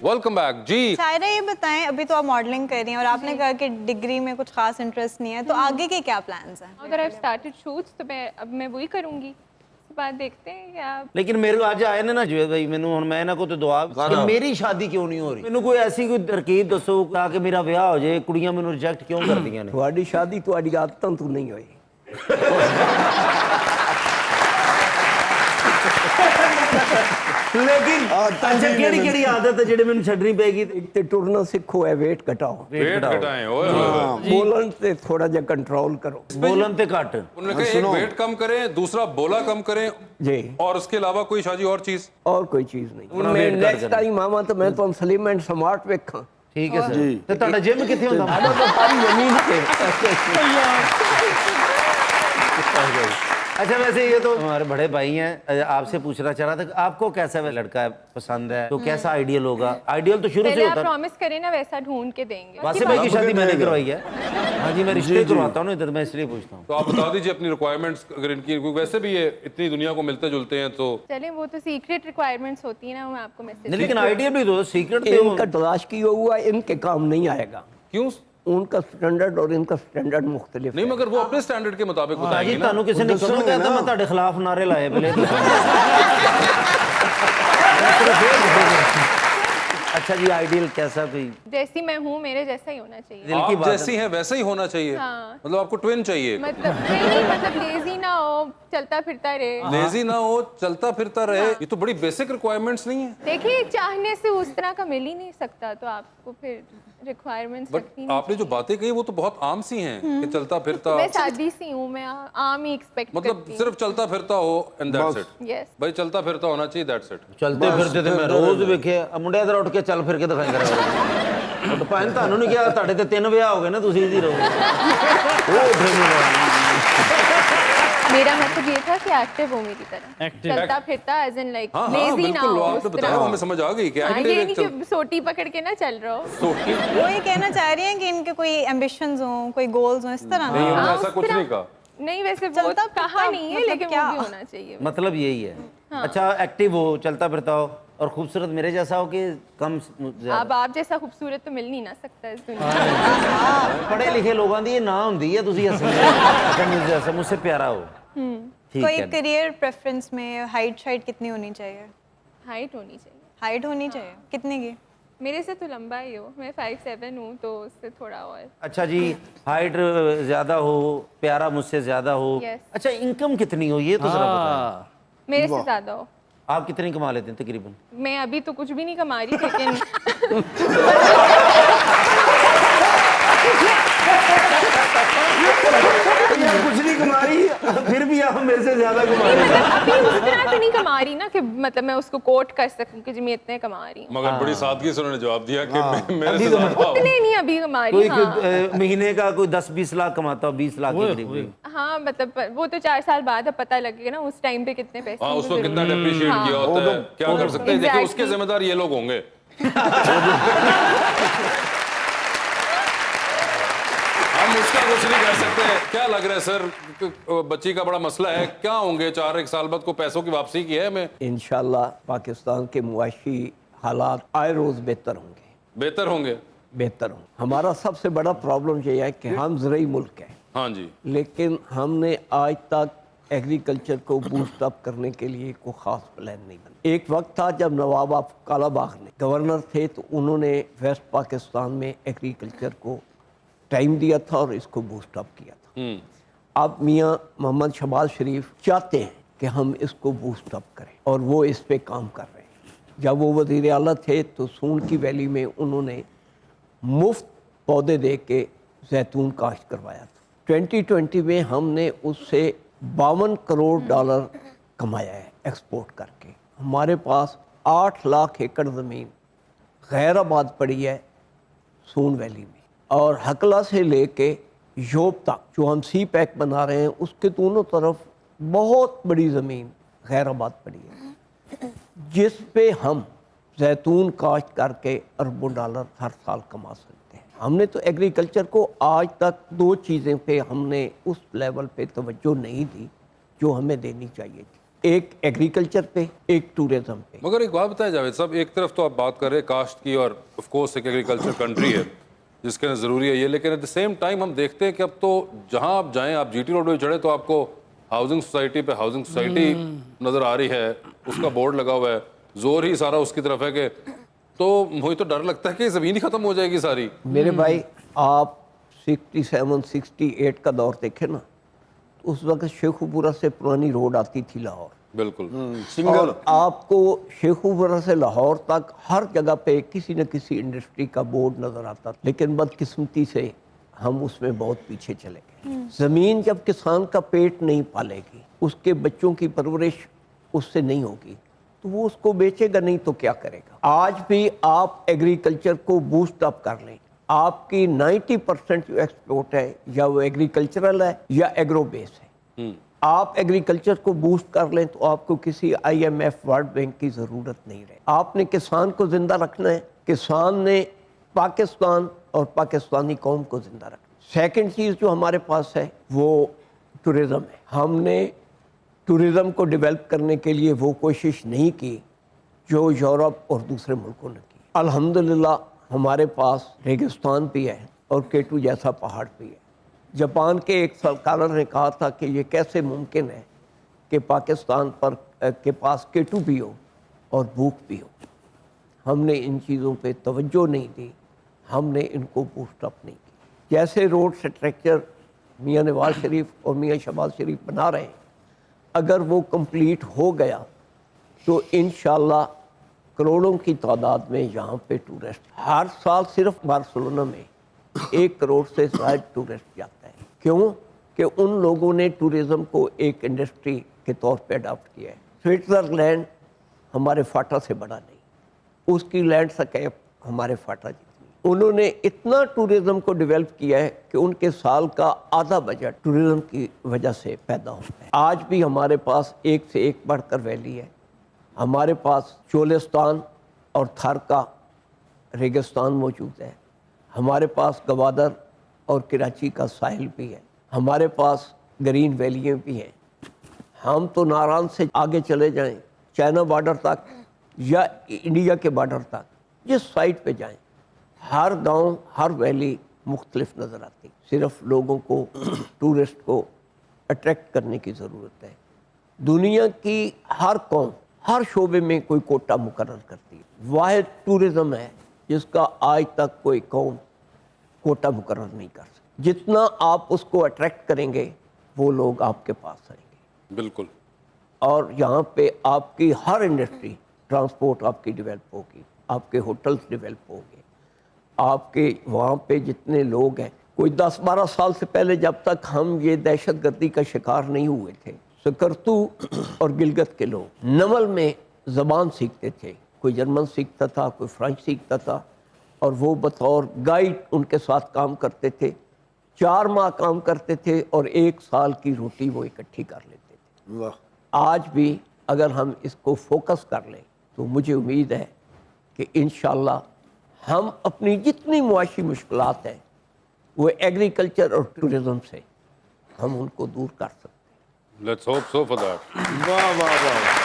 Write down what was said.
Welcome back जी। शायरा ये बताएं, अभी तो आप मॉडलिंग कर रही हैं और आपने कहा कि डिग्री में कुछ खास इंटरेस्ट नहीं है, तो आगे के क्या प्लान्स हैं? अगर आई स्टार्टेड शूट्स तो मैं वही करूंगी, उसके बाद देखते हैं क्या। लेकिन मेरे को आज आए ने ना जुएद भाई, मैनू हुण मैं इन्हां को तो दुआ कि मेरी शादी क्यों नहीं हो रही। मैनू कोई ऐसी कोई तरकीब दसो ताकि मेरा विआह हो जाए। कुड़ियां मैनू रिजेक्ट क्यों करदियां ने? ਤੁਹਾਡੀ ਸ਼ਾਦੀ ਤੁਹਾਡੀ ਆਦਤਾਂ ਤੋਂ ਨਹੀਂ ਹੋਈ। लेकिन अच्छा केड़ी केड़ी आदत है जेड़ी मैनू छड्डनी पेगी? ਇੱਕ ਤੇ ਟੁਰਨਾ ਸਿੱਖੋ ਹੈ weight ਘਟਾਓ, वेट घटाएं। ओए होए। ਬੋਲਣ ਤੇ ਥੋੜਾ ਜਿਹਾ ਕੰਟਰੋਲ ਕਰੋ। बोलन ते घट। उन्होंने कहा एक वेट कम करें, दूसरा बोला कम करें, ਜੀ और उसके अलावा कोई शादी और चीज। और कोई चीਜ਼ ਨਹੀਂ। ਆਪਣਾ ਮੈਂ weight ਘੱਟ ਨੈਕਸਟ ਕਰਨਾ। ਟਾਈਮ ਆਵਾਂ ਤਾਂ ਮੈਂ ਤੁਹਾਨੂੰ ਸਲਿਮ ਐਂਡ ਸਮਾਰਟ ਵੇਖਾਂ। ठीक है सर। ते ਤੁਹਾਡਾ जिम किथे हुंदा? ਸਾਡਾ ਤਾਂ ਸਾਰੀ ਜ਼ਮੀਨ ਤੇ। अच्छा वैसे ये तो हमारे बड़े भाई हैं, आपसे पूछना चाह रहा था कि आपको कैसा लड़का पसंद है, तो कैसा आइडियल होगा? आइडियल तो शुरू से पहले आप होता है। प्रॉमिस करें ना, वैसा ढूंढ के देंगे। वासे भाई की शादी मैंने करवाई है। हाँ जी, मैं रिश्ते करवाता हूँ ना इधर, मैं इसलिए पूछता हूँ। तो आप बता दीजिए अपनी रिक्वायरमेंट्स, अगर इनकी वैसे भी ये इतनी दुनिया को मिलते जुलते हैं तो। चलें, वो तो सीक्रेट रिक्वायरमेंट्स होती है ना, वो मैं आपको मैसेज। नहीं लेकिन आइडियल भी तो सीक्रेट इनका तलाश किया हुआ इनके काम नहीं आएगा, क्यों? उनका स्टैंडर्ड और इनका स्टैंडर्ड मुख्तलिफ नहीं, मगर वो अपने स्टैंडर्ड के मुताबिक जी बताएंगे ना। ਤੁਹਾਨੂੰ ਕਿਸੇ ਨੇ ਕਦੋਂ ਕਹਿੰਦਾ ਮੈਂ ਤੁਹਾਡੇ ਖਿਲਾਫ ਨਾਰੇ ਲਾਏ ਪਹਿਲੇ? अच्छा जी, आइडियल कैसा कोई? जैसी मैं हूँ मेरे जैसा ही होना चाहिए। दिल की आप बात जैसी हैं वैसा ही होना चाहिए। हाँ। मतलब आपको ट्विन चाहिए। मतलब नहीं, मतलब लेजी ना हो, चलता फिरता रहे। लेजी ना हो, चलता फिरता रहे, ये तो बड़ी बेसिक रिक्वायरमेंट्स नहीं है। देखिए, चाहने से उस तरह का मिल ही नहीं सकता, तो आपको फिर रिक्वायरमेंट्स बट रखनी नहीं। आपने जो बातें कही वो तो बहुत आम सी हैं कि चलता फिरता, मैं सादी सी हूँ, मैं आम ही एक्सपेक्ट मतलब करती हूँ। सिर्फ चलता फिरता हो एंड दैट्स इट। यस, भाई चलता फिरता होना चाहिए, दैट्स इट। चलते फिरते ते मैं रोज वेखे मुंडे इधर उठ के चल फिर के दिखाई करा बट भाई ਤੁਹਾਨੂੰ ਨਹੀਂ ਕਿਹਾ ਤੁਹਾਡੇ ਤੇ 3 ਵਿਆਹ ਹੋ ਗਏ ਨਾ, ਤੁਸੀਂ ਇਧਰ ਰਹੋ। ਉਹ मेरा मतलब ये था कि एक्टिव हो मेरी तरह, चलता फिरता एज इन लाइक हाँ हाँ लेजी ना बिल्कुल, हो आपने उस बताया, तरह। हमें समझ आ गई कि हाँ, एक्टिव ये नहीं कि सोटी पकड़ के ना चल रहा हो। वो ये कहना चाह रही हैं कि इनके कोई एम्बिशंस हों, कोई गोल्स हों, इस तरह नहीं, ना? उन्होंने हाँ, ऐसा उस कुछ तरह- नहीं कहा। नहीं, वैसे चलता बहुत फिरता कहा नहीं है, मतलब लेकिन क्या? वो भी होना चाहिए। मतलब यही है। अच्छा, एक्टिव हो, चलता फिरता हो और खूबसूरत मेरे जैसा हो कि कम अब आप जैसा खूबसूरत तो मिल नहीं ना सकता इस दुनिया में। पढ़े लिखे लोगों की ये ना होंगी है, तुसी अच्छा मुझे जैसा मुझसे प्यारा हो। ठीक कोई है। करियर प्रेफरेंस में हाइट शाइट कितनी होनी चाहिए? हाइट होनी चाहिए हाइट होनी चाहिए कितने की? मेरे से तो लंबा ही हो, मैं 5'7" हूँ, तो उससे थोड़ा और। अच्छा जी, हाइट ज्यादा हो, प्यारा मुझसे ज्यादा हो। Yes. अच्छा, इनकम कितनी हो ये तो जरा बताएं। मेरे से ज्यादा हो। आप कितनी कमा लेते हैं तकरीबन? मैं अभी तो कुछ भी नहीं कमा रही, लेकिन कुछ नहीं कमा रही फिर भी आप मेरे से ज्यादा कमा रही हैं। अभी उस तरह तो नहीं कमा रही ना कि मतलब मैं उसको कोट कर सकूं कि जी मैं इतने कमा रही हूँ। मगर बड़ी सादगी से उन्होंने जवाब दिया कि मेरे अभी से तो ज्यादा हो। उतने नहीं अभी कमा रही। कोई हाँ, महीने का कोई 10-20 लाख कमाता हो, 20 लाख के करीब। हाँ, मतलब वो तो 4 साल बाद अब पता लगेगा ना उस टाइम पे कितने पैसे हाँ, मुझे उस वक्त कितना जरूरत- डेप्रिशिएट हाँ। किया होता है, क्या कर सकते हैं। देखिए Exactly. उसके जिम्मेदार ये लोग होंगे। हम उसका कुछ नहीं कह सकते। क्या लग रहा है सर, बच्ची का बड़ा मसला है, क्या होंगे 4-1 साल बाद को पैसों की वापसी की है हमें? इंशाल्लाह पाकिस्तान के मुआशी हालात आए रोज बेहतर होंगे, बेहतर होंगे। बेहतर होंगे। हमारा सबसे बड़ा प्रॉब्लम ये है कि हम ज़रूरी मुल्क हैं, हाँ जी, लेकिन हमने आज तक एग्रीकल्चर को बूस्ट अप करने के लिए कोई ख़ास प्लान नहीं बना। एक वक्त था जब नवाब ऑफ कालाबाग ने गवर्नर थे, तो उन्होंने वेस्ट पाकिस्तान में एग्रीकल्चर को टाइम दिया था और इसको बूस्ट अप किया था। अब मियाँ मोहम्मद शहबाज शरीफ चाहते हैं कि हम इसको बूस्ट अप करें और वो इस पे काम कर रहे हैं। जब वो वज़ीर आला थे तो सून की वैली में उन्होंने मुफ्त पौधे दे के जैतून काश्त करवाया था। 2020 में हमने उससे 52 करोड़ डॉलर कमाया है एक्सपोर्ट करके। हमारे पास 8 लाख एकड़ ज़मीन गैर आबाद पड़ी है सून वैली में, और हकला से लेके योब तक जो हम सी पैक बना रहे हैं उसके दोनों तरफ बहुत बड़ी ज़मीन गैर आबाद पड़ी है, जिस पे हम जैतून काश्त करके अरबों डॉलर हर साल कमा सकते हैं। हमने तो एग्रीकल्चर को आज तक 2 चीज़ें पे हमने उस लेवल पे तवज्जो नहीं दी जो हमें देनी चाहिए थी। ایک ایگریکلچر پہ، ایک ٹورزم پہ. مگر ایک بات بتائیں جاوید صاحب، ایک طرف تو آپ بات کر رہے ہیں کاسٹ کی اور آف کورس ایک ایگریکلچر کنٹری ہے جس کے ضروری ہے یہ، لیکن ایٹ دا سیم ٹائم ہم دیکھتے ہیں کہ اب تو جہاں آپ جائیں، آپ جی ٹی روڈ پہ چڑھے تو آپ کو ہاؤسنگ سوسائٹی پہ ہاؤسنگ سوسائٹی نظر آ رہی ہے، اس کا بورڈ لگا ہوا ہے، زور ہی سارا اس کی طرف ہے کہ تو مجھے تو ڈر لگتا ہے کہ زمین ہی ختم ہو جائے گی ساری. میرے بھائی آپ 67 68 کا دور دیکھیں نا، تو اس وقت شیخوپورہ سے پرانی روڈ آتی تھی لاہور، بالکل اور آپ کو شیخوپورہ سے لاہور تک ہر جگہ پہ کسی نہ کسی انڈسٹری کا بورڈ نظر آتا تھا، لیکن بدقسمتی سے ہم اس میں بہت پیچھے چلے گئے. زمین جب کسان کا پیٹ نہیں پالے گی، اس کے بچوں کی پرورش اس سے نہیں ہوگی، تو وہ اس کو بیچے گا نہیں تو کیا کرے گا. آج بھی آپ ایگریکلچر کو بوسٹ اپ کر لیں، آپ کی 90% جو ایکسپورٹ ہے یا وہ ایگریکلچرل ہے یا ایگرو بیس ہے. آپ ایگریکلچر کو بوسٹ کر لیں تو آپ کو کسی I M F World Bank کی ضرورت نہیں رہے. آپ نے کسان کو زندہ رکھنا ہے، کسان نے پاکستان اور پاکستانی قوم کو زندہ رکھنا. سیکنڈ چیز جو ہمارے پاس ہے وہ ٹورزم ہے. ہم نے ٹورزم کو ڈیولپ کرنے کے لیے وہ کوشش نہیں کی جو یورپ اور دوسرے ملکوں نے کی. الحمدللہ ہمارے پاس ریگستان بھی ہے اور کیٹو جیسا پہاڑ بھی ہے. جاپان کے ایک سرکار نے کہا تھا کہ یہ کیسے ممکن ہے کہ پاکستان پر کے پاس کیٹو بھی ہو اور بھوک بھی ہو. ہم نے ان چیزوں پہ توجہ نہیں دی، ہم نے ان کو بوسٹ اپ نہیں کی. جیسے روڈ اسٹرکچر میاں نواز شریف اور میاں شہباز شریف بنا رہے ہیں، اگر وہ کمپلیٹ ہو گیا تو انشاءاللہ کروڑوں کی تعداد میں یہاں پہ ٹورسٹ، ہر سال صرف بارسلونا میں 1 کروڑ سے زائد ٹورسٹ جاتا ہے. کیوں کہ ان لوگوں نے ٹورزم کو ایک انڈسٹری کے طور پہ اڈاپٹ کیا ہے. سوئٹزرلینڈ ہمارے فاٹا سے بڑا نہیں، اس کی لینڈ سکیپ ہمارے فاٹا جتنی. انہوں نے اتنا ٹورزم کو ڈیولپ کیا ہے کہ ان کے سال کا آدھا بجٹ ٹورزم کی وجہ سے پیدا ہوتا ہے. آج بھی ہمارے پاس ایک سے ایک بڑھ کر ویلی ہے. ہمارے پاس چولستان اور تھر کا ریگستان موجود ہے. ہمارے پاس گوادر اور کراچی کا ساحل بھی ہے. ہمارے پاس گرین ویلیاں بھی ہیں. ہم تو ناران سے آگے چلے جائیں، چائنا بارڈر تک یا انڈیا کے بارڈر تک، جس سائٹ پہ جائیں، ہر گاؤں ہر ویلی مختلف نظر آتی. صرف لوگوں کو ٹورسٹ کو اٹریکٹ کرنے کی ضرورت ہے. دنیا کی ہر قوم ہر شعبے میں کوئی کوٹا مقرر کرتی ہے. واحد ٹورزم ہے جس کا آج تک کوئی قوم کوٹا مقرر نہیں کر سکتی. جتنا آپ اس کو اٹریکٹ کریں گے وہ لوگ آپ کے پاس آئیں گے. بالکل. اور یہاں پہ آپ کی ہر انڈسٹری، ٹرانسپورٹ آپ کی ڈیولپ ہوگی، آپ کے ہوٹلز ڈیولپ ہوں گے، آپ کے وہاں پہ جتنے لوگ ہیں. کوئی 10-12 سال سے پہلے جب تک ہم یہ دہشت گردی کا شکار نہیں ہوئے تھے، سکرتو اور گلگت کے لوگ نمل میں زبان سیکھتے تھے. کوئی جرمن سیکھتا تھا، کوئی فرانس سیکھتا تھا، اور وہ بطور گائیڈ ان کے ساتھ کام کرتے تھے. 4 ماہ کام کرتے تھے اور 1 سال کی روٹی وہ اکٹھی کر لیتے تھے. آج بھی اگر ہم اس کو فوکس کر لیں تو مجھے امید ہے کہ انشاءاللہ ہم اپنی جتنی معاشی مشکلات ہیں وہ ایگریکلچر اور ٹورزم سے ہم ان کو دور کر سکتے ہیں. Let's hope so for that. واہ واہ واہ.